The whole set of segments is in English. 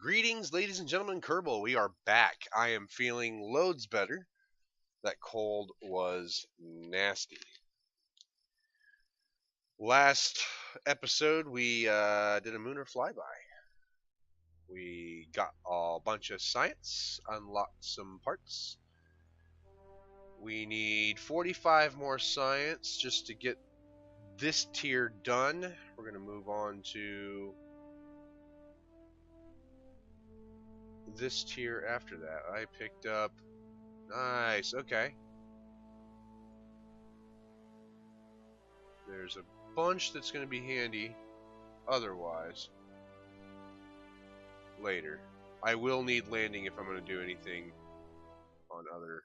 Greetings, ladies and gentlemen. Kerbal, we are back. I am feeling loads better. That cold was nasty. Last episode, we did a Mooner flyby. We got a bunch of science, unlocked some parts. We need 45 more science just to get this tier done. We're going to move on to this tier after that. I picked up... Nice, okay. There's a bunch that's going to be handy otherwise later. I will need landing if I'm going to do anything on other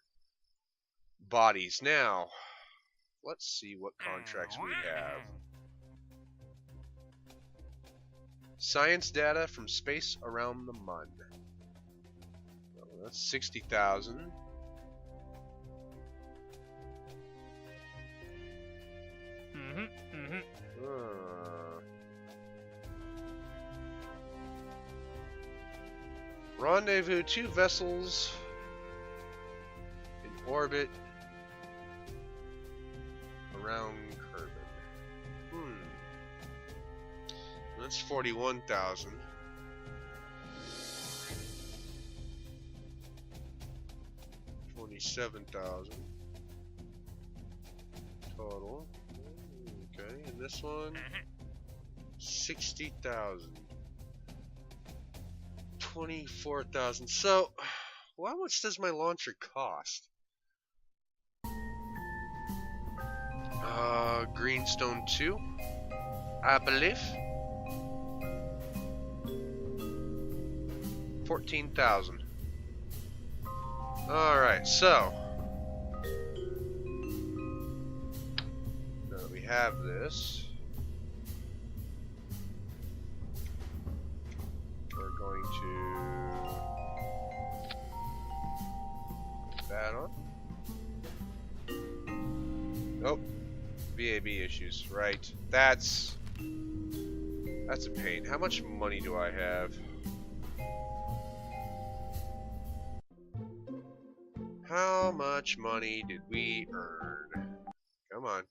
bodies. Now, let's see what contracts we have. Science data from space around the Mun. Well, that's 60,000. Rendezvous 2 vessels in orbit around Kerbal. That's 41,000. $27,000 total. Okay, and this one 60,000. 24,000. So, how much does my launcher cost? Greenstone 2, I believe. 14,000. Alright, so now that we have this, we're going to put that on. Nope. VAB issues, right. That's a pain. How much money do I have? How much money did we earn? Come on.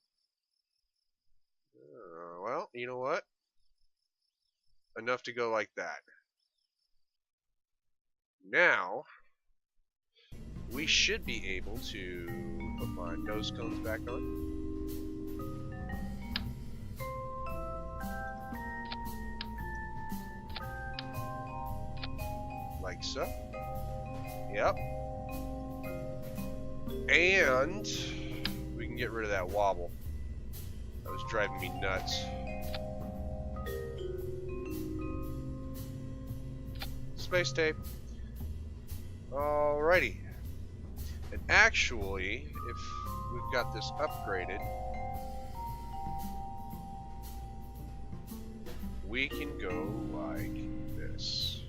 Well, you know what? Enough to go like that. Now, we should be able to put my nose cones back on. Like so. Yep. And we can get rid of that wobble. That was driving me nuts. Space tape. Alrighty. And actually, if we've got this upgraded, we can go like this.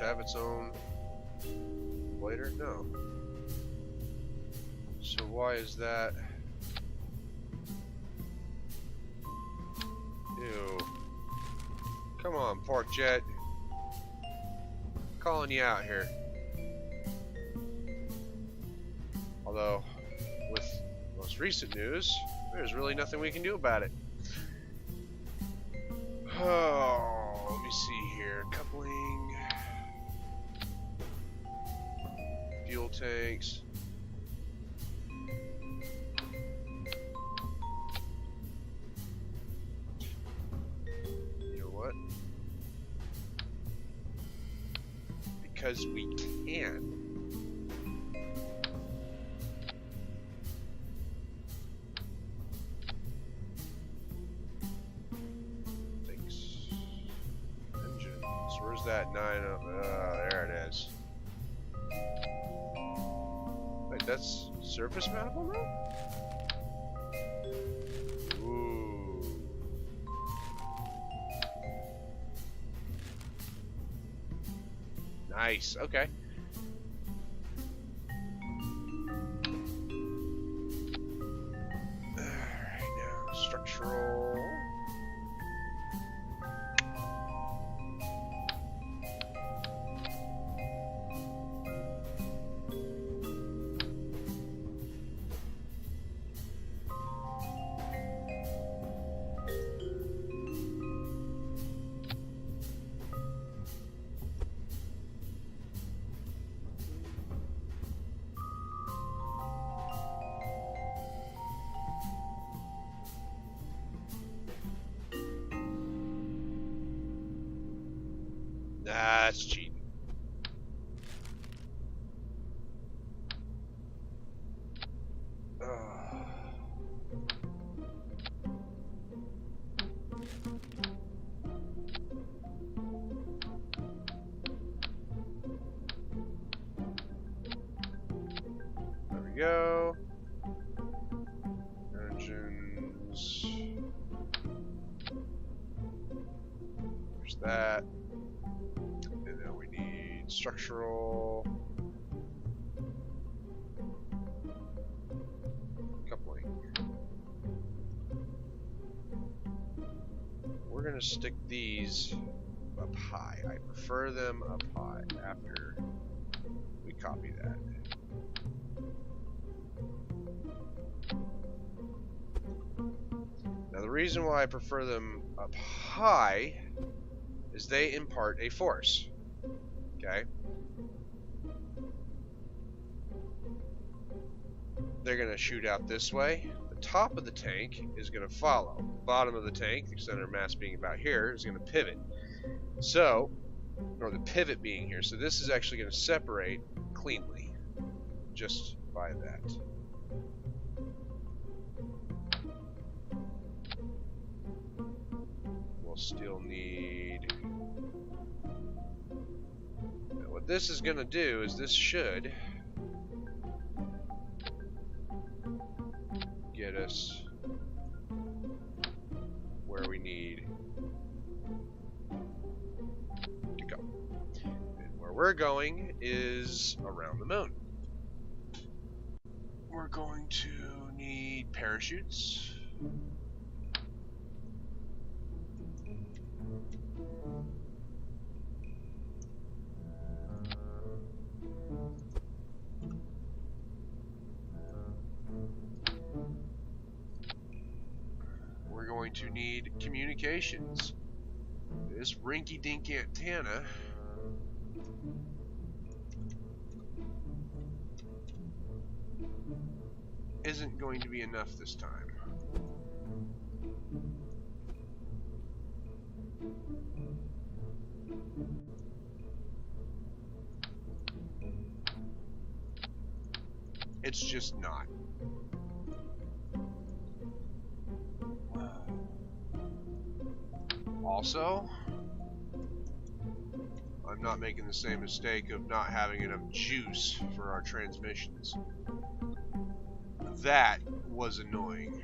Have its own later? No. So why is that? Ew. Come on, Park Jet. Calling you out here. Although, with most recent news, there's really nothing we can do about it. Oh, let me see here. Coupling. Fuel tanks. You know what? Because we can. Thanks. Engines. Where's that 9 up? There it is. That's surface mountable now? Ooh. Nice. Okay. Alright, now structural. That's cheating. There we go. Engines. There's that. And then we need structural. Coupling. We're going to stick these up high. I prefer them up high after we copy that. Now the reason why I prefer them up high is they impart a force. Okay? They're going to shoot out this way. The top of the tank is going to follow. The bottom of the tank, the center of mass being about here, is going to pivot. So, or the pivot being here. So this is actually going to separate cleanly just by that. We'll still need... Now what this is going to do is this should get us where we need to go. And where we're going is around the moon. We're going to need parachutes. We're going to need communications. This rinky-dink antenna isn't going to be enough this time. It's just not. Also, I'm not making the same mistake of not having enough juice for our transmissions. That was annoying.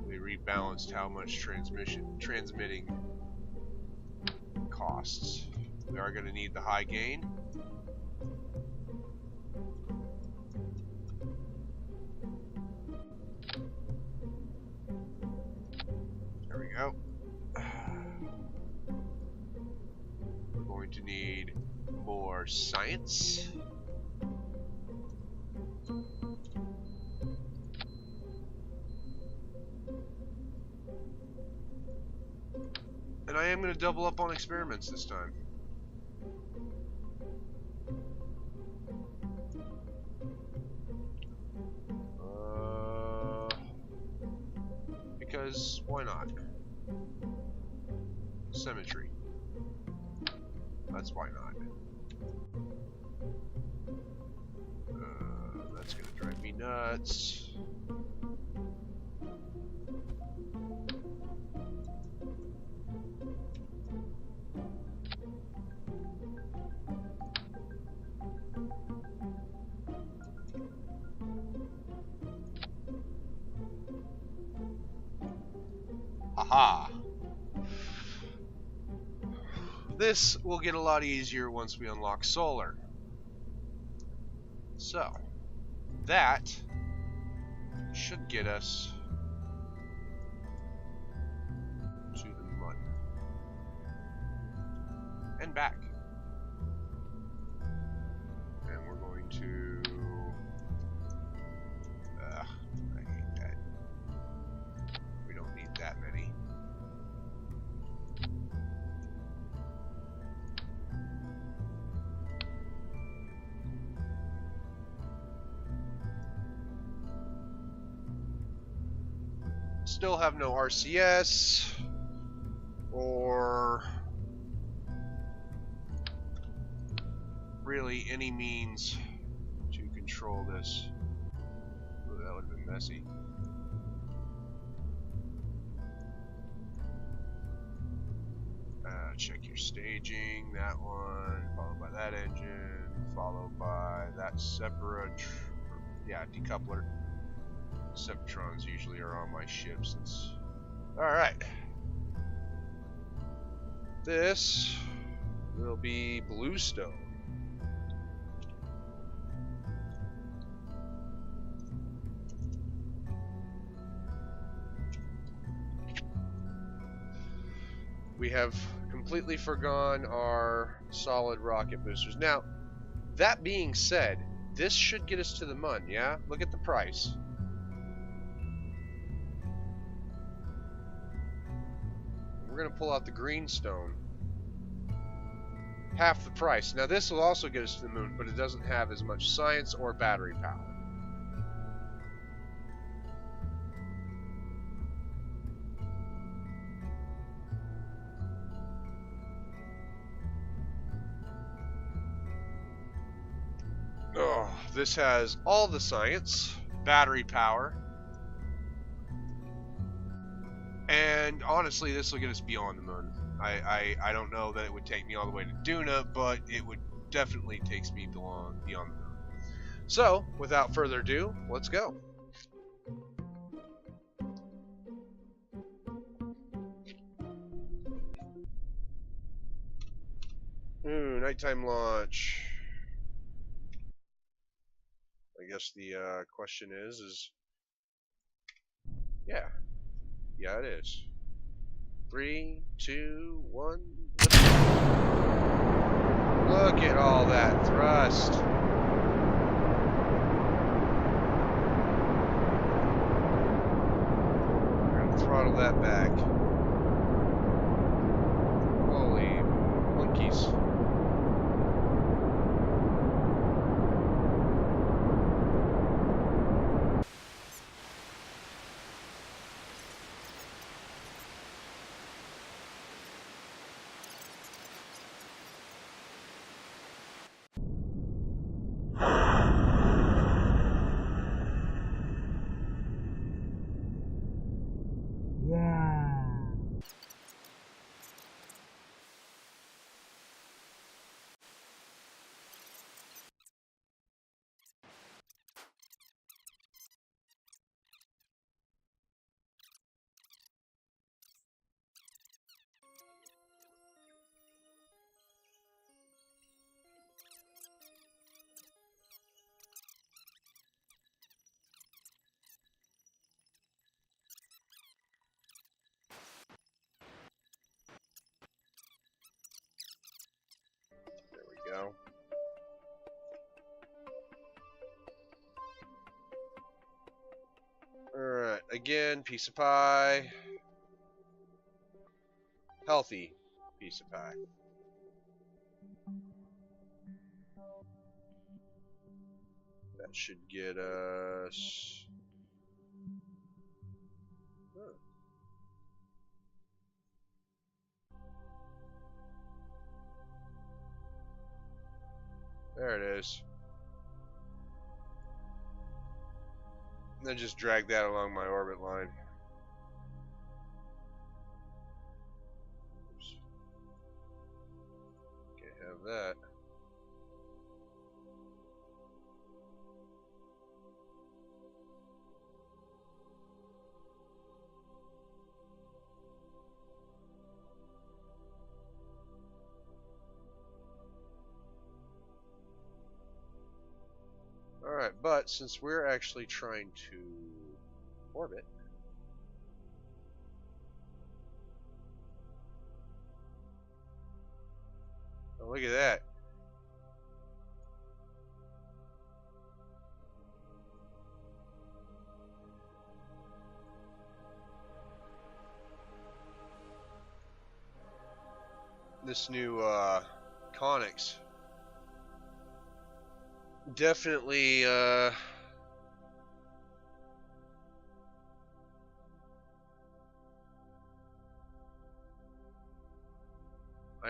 They rebalanced how much transmitting costs. We are going to need the high gain. There we go. We're going to need more science. And I am going to double up on experiments this time. Because why not? Symmetry. That's why not. That's going to drive me nuts. Aha! This will get a lot easier once we unlock solar. So, that should get us to the mud. And back. And we're going to... I hate that. We don't need that many. Still have no RCS or really any means to control this. Ooh, that would have been messy. Check your staging, that one, followed by that engine, followed by that decoupler. Septrons usually are on my ships. Alright. This will be bluestone. We have completely forgone our solid rocket boosters. Now, that being said, this should get us to the Mun, yeah? Look at the price. We're going to pull out the greenstone. Half the price. Now, this will also get us to the moon, but it doesn't have as much science or battery power. Oh, this has all the science, battery power, and honestly, this will get us beyond the moon. I don't know that it would take me all the way to Duna, but it would definitely take me beyond the moon. So, without further ado, let's go. Ooh, nighttime launch. I guess the question is yeah, it is. 3, 2, 1. Look at all that thrust. We're gonna throttle that back. Holy monkeys. There we go. Alright, again, piece of pie. Healthy piece of pie. That should get us... Huh. There it is. And then just drag that along my orbit line. Oops. Can't have that. Alright, but since we're actually trying to orbit, oh, look at that. This new conics definitely I'd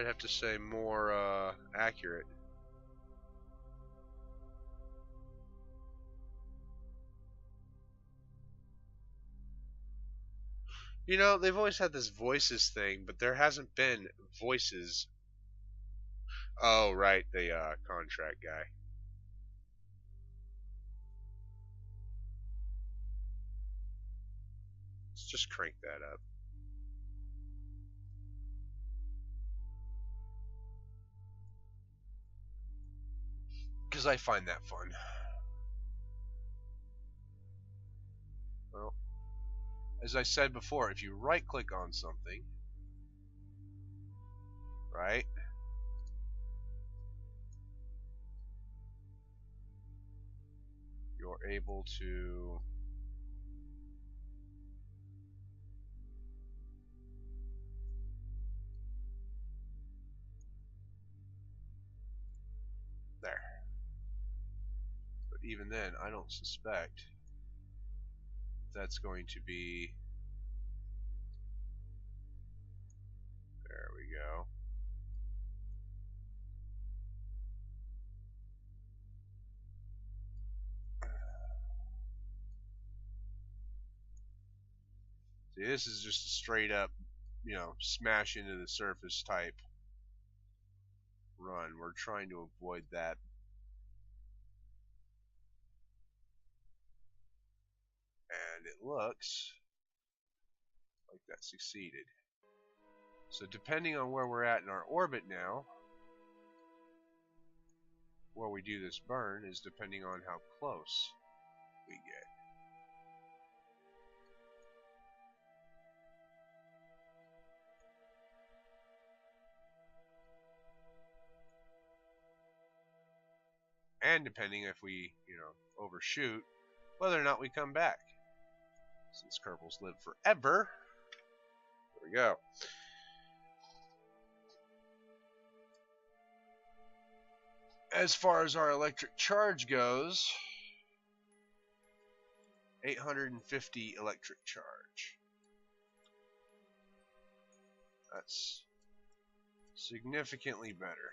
have to say more accurate. You know, they've always had this voices thing, but there hasn't been voices. Oh, right, the contract guy. Let's just crank that up. Because I find that fun. Well, as I said before, if you right click on something, right, you're able to there. But even then, I don't suspect that's going to be. There we go. See, this is just a straight up, you know, smash into the surface type run. We're trying to avoid that. And it looks like that succeeded. So depending on where we're at in our orbit now, where we do this burn is depending on how close we get. And depending if we, you know, overshoot, whether or not we come back. Since Kerbals live forever, there we go. As far as our electric charge goes, 850 electric charge. That's significantly better.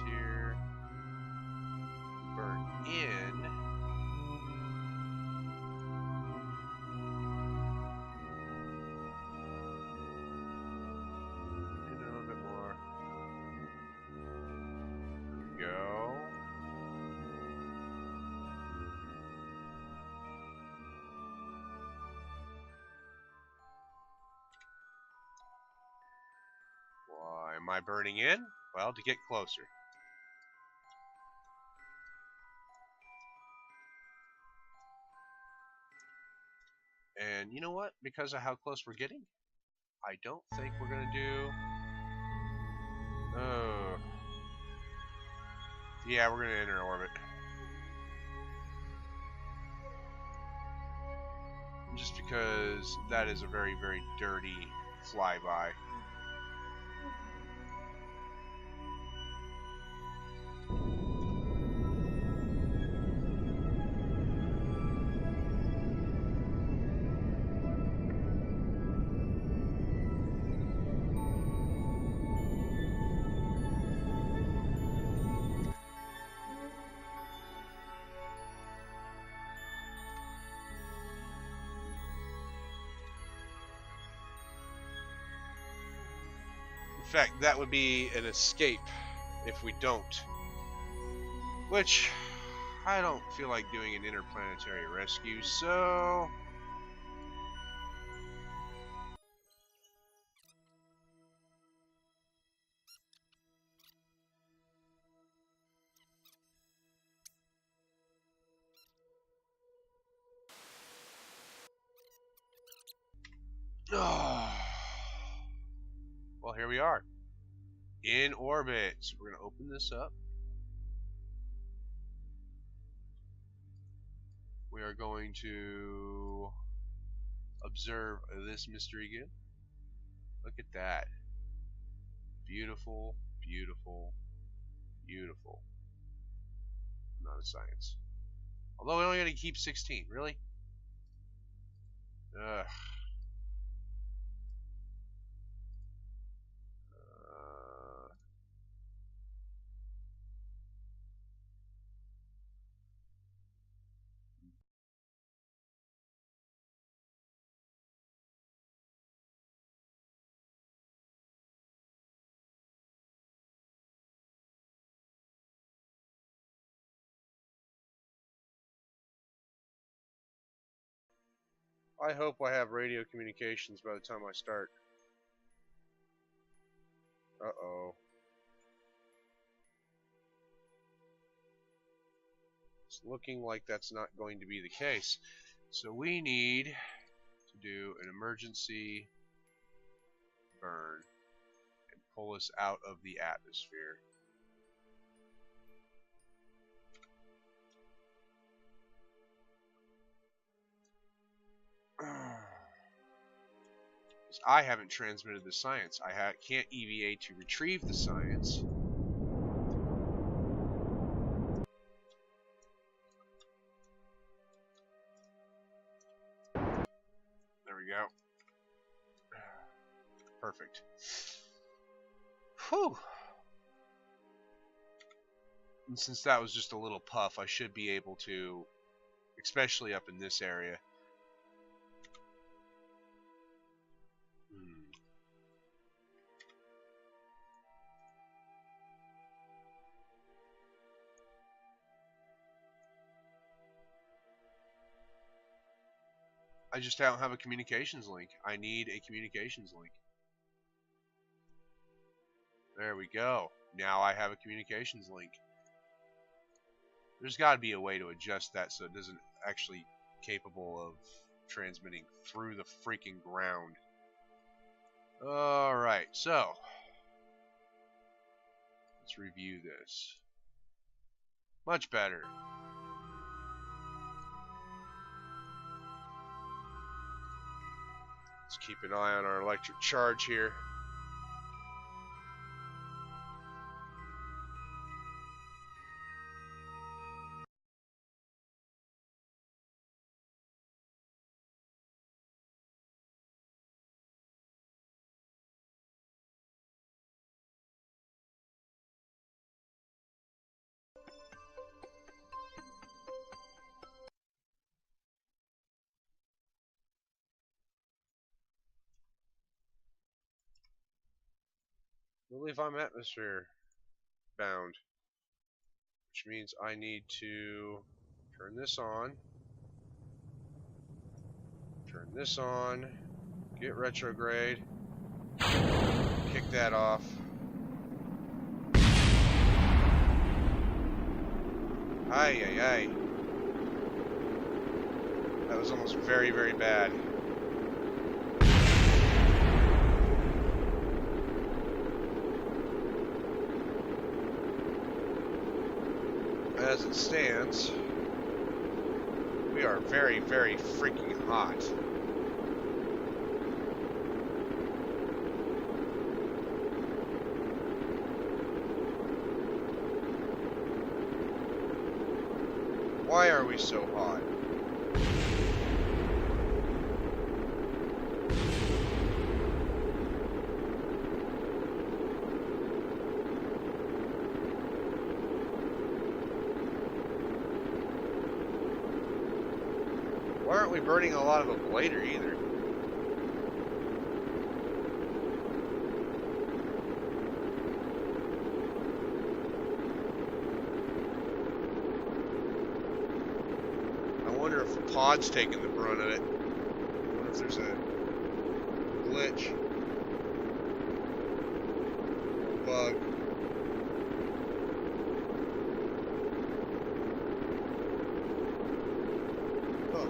Here, burn in, and a little bit more. There we go. Why am I burning in? Well, to get closer. And you know what? Because of how close we're getting, I don't think we're going to do... yeah, we're going to enter orbit. Just because that is a very, very dirty flyby. In fact, that would be an escape if we don't. Which, I don't feel like doing an interplanetary rescue, so... Oh. Well, here we are. In orbit. So we're going to open this up. We are going to observe this mystery again. Look at that. Beautiful, beautiful, beautiful. Not a science. Although we're only going to keep 16. Really? Ugh. I hope I have radio communications by the time I start. Uh-oh. It's looking like that's not going to be the case. So we need to do an emergency burn and pull us out of the atmosphere. I haven't transmitted the science. I can't EVA to retrieve the science. There we go. Perfect. Whew. And since that was just a little puff, I should be able to, especially up in this area. I just don't have a communications link. I need a communications link. There we go. Now I have a communications link. There's got to be a way to adjust that so it doesn't actually capable of transmitting through the freaking ground. Alright, so let's review this. Much better. Let's keep an eye on our electric charge here. I believe I'm atmosphere bound, which means I need to turn this on, get retrograde, kick that off. Ay, ay, ay. That was almost very, very bad. As it stands, we are very, very freaking hot. Why are we so hot? Why aren't we burning a lot of ablator either? wonder if the pod's taking the brunt of it. I wonder if there's a glitch. Bug. Huh.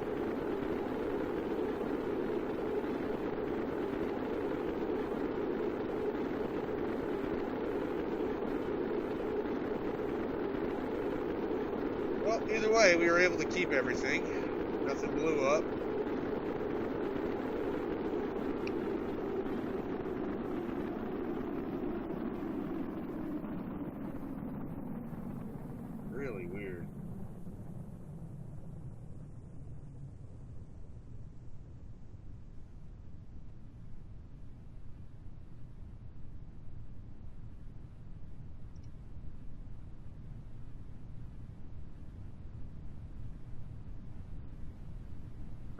Well, either way, we were able to keep everything. Nothing blew up. Really weird.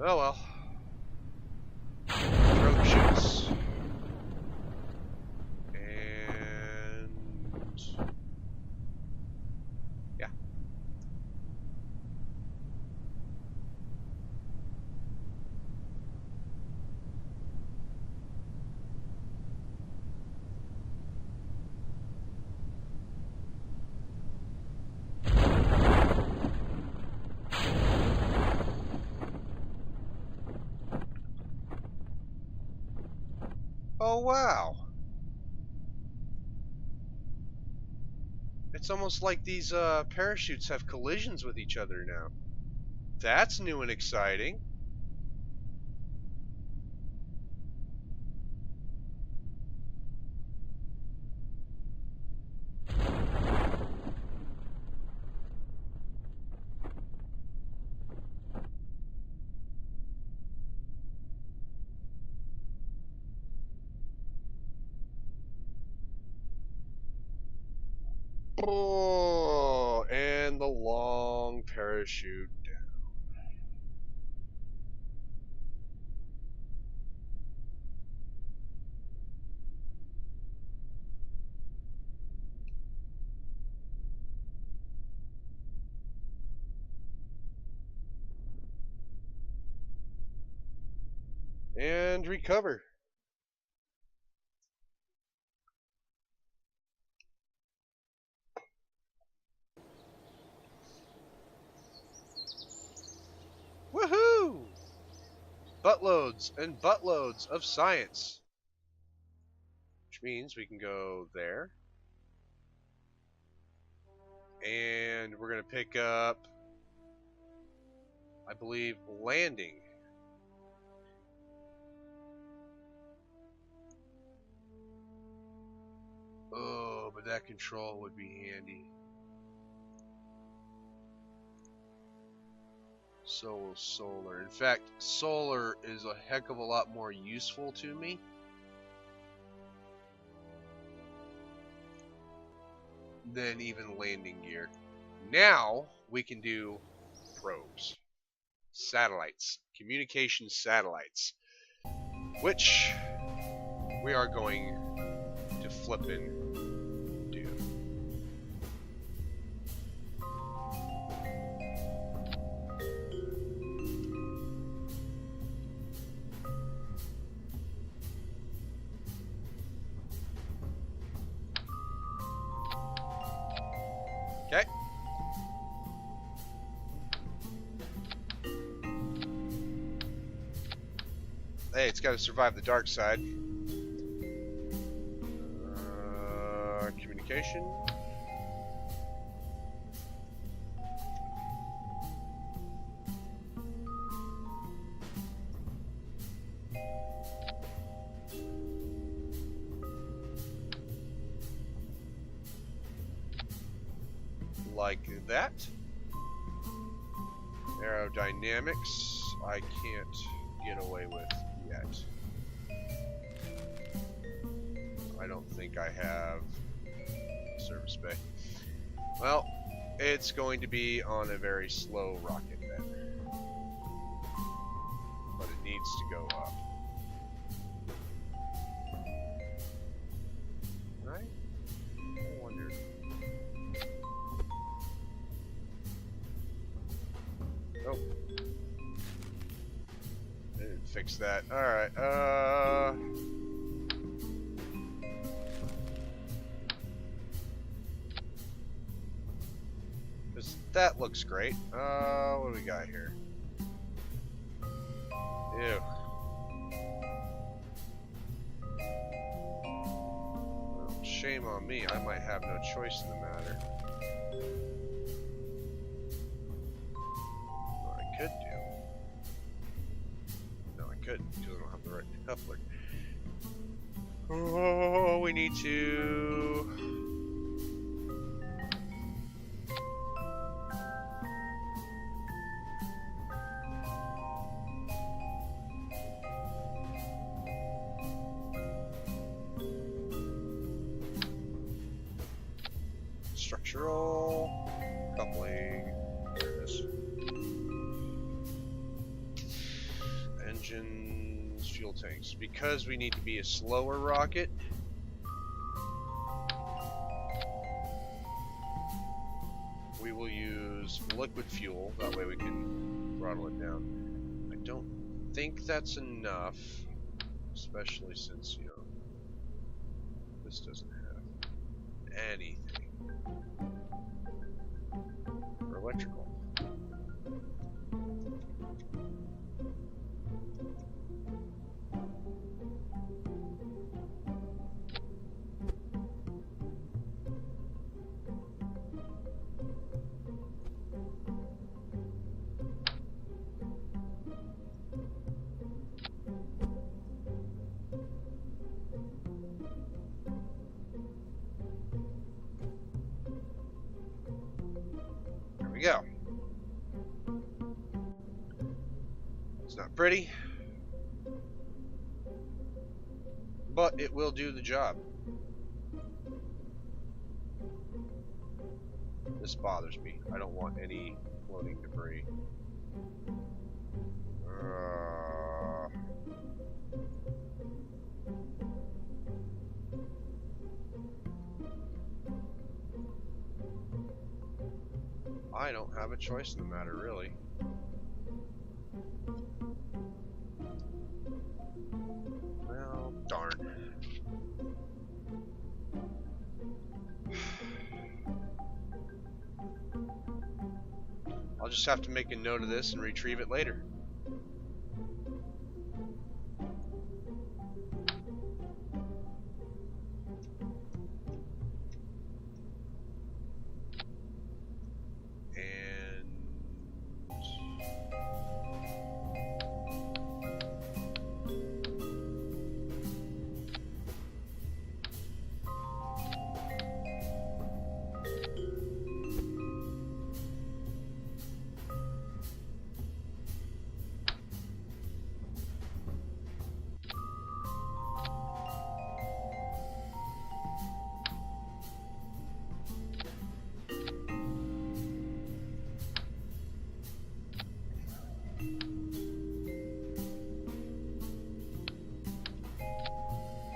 Oh well. Throw the chutes. And yeah. Oh wow. It's almost like these parachutes have collisions with each other now. That's new and exciting. Oh, and the long parachute down. And recover. Woohoo! Buttloads and buttloads of science. Which means we can go there. And we're going to pick up, I believe, landing. Oh, but that control would be handy. So will solar. In fact, solar is a heck of a lot more useful to me than even landing gear. Now we can do probes, satellites, communication satellites, which we are going to flippin' do. Okay. Hey, it's got to survive the dark side. Communication. Like that. Aerodynamics, I can't get away with yet. I don't think I have service bay. Well, it's going to be on a very slow rocket then. But it needs to go up. Right? I wonder. Oh. fix that. Alright, that looks great. What do we got here? Ew. Well, shame on me. I might have no choice in the matter. What I could do. No, I couldn't because I don't have the right coupler. Oh, we need to. Structural coupling. There it is. Engines, fuel tanks. Because we need to be a slower rocket. We will use liquid fuel. That way we can throttle it down. I don't think that's enough, especially since, you know, this doesn't have anything. For electrical. There we go. It's not pretty, but it will do the job. This bothers me. I don't want any floating debris. I don't have a choice in the matter, really. Well, darn. I'll just have to make a note of this and retrieve it later.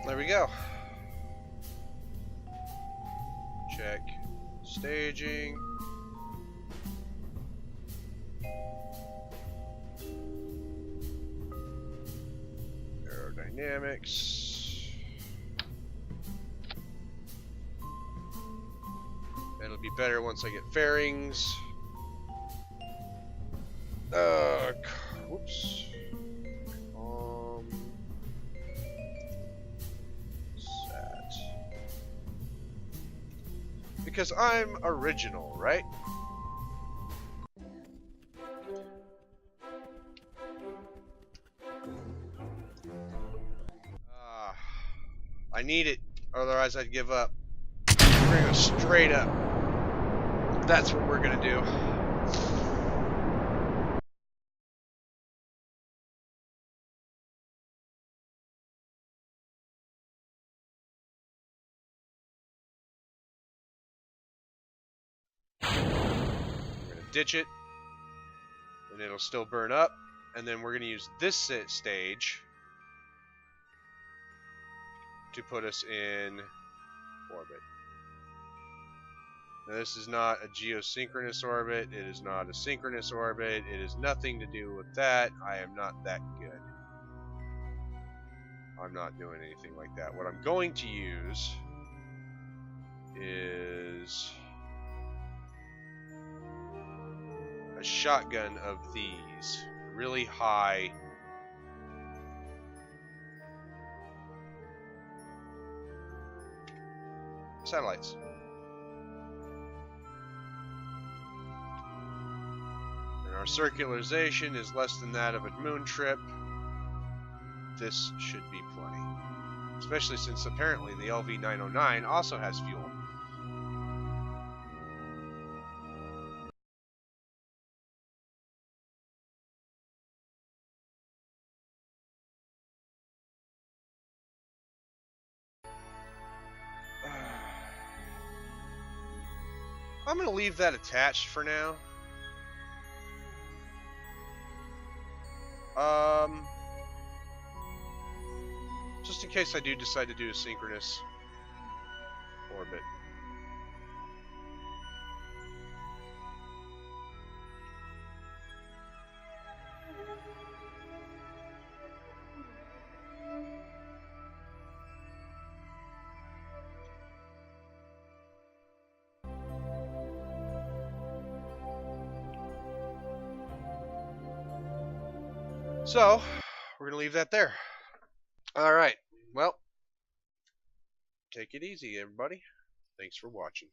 There we go. Check staging. Aerodynamics. It'll be better once I get fairings. Whoops. Because I'm original, right? I need it, otherwise I'd give up. We're gonna go straight up. That's what we're gonna do. Ditch it, and it'll still burn up, and then we're going to use this stage to put us in orbit. Now, this is not a geosynchronous orbit, it is not a synchronous orbit, it has nothing to do with that. I am not that good. I'm not doing anything like that. What I'm going to use is a shotgun of these. Really high satellites. And our circularization is less than that of a moon trip. This should be plenty. Especially since apparently the LV-909 also has fuel. I'm going to leave that attached for now. Just in case I do decide to do a synchronous orbit. So, we're going to leave that there. Alright, well, take it easy, everybody. Thanks for watching.